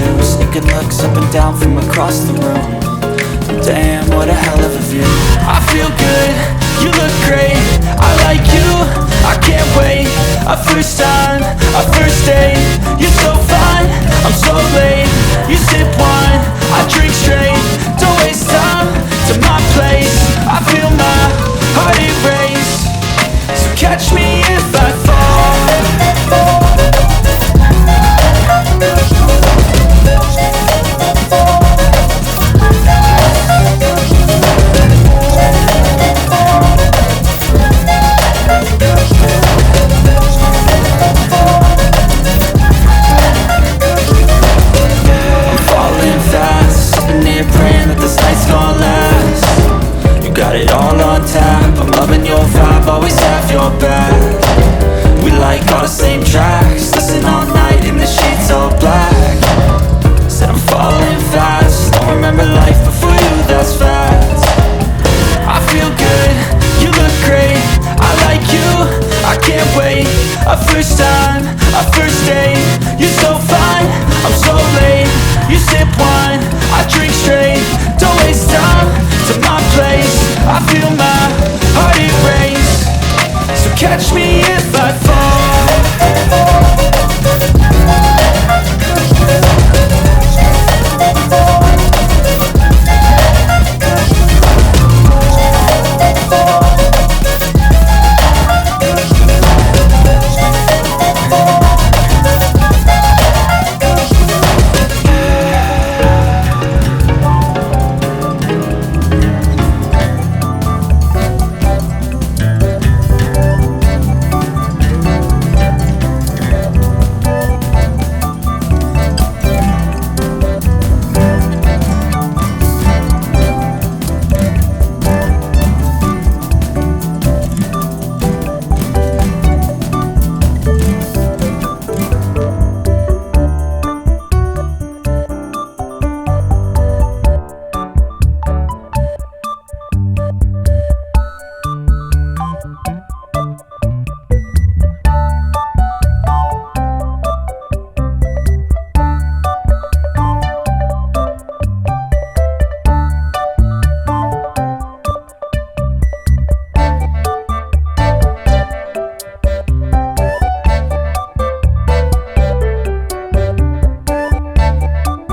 you, sneaking looks up and down from across the room. Damn, what a hell of a view. I feel good, you look great, I like you, I can't wait. A first time, a first date, you're so fine, I'm so late. You sip wine, I drink straight, don't waste time to my place. I feel my heart erase, so catch me if I fall. Praying that this night's gonna last. You got it all on tap, I'm loving your vibe, always have your back. We like all the same tracks, listen all night in the sheets all black. Said I'm falling fast, don't remember life before you, that's facts. I feel good, you look great, I like you, I can't wait. A first time, a first date, you're so fine, I'm so late. You sip wine, I drink straight, don't waste time to my place. I feel my heart erase, so catch me if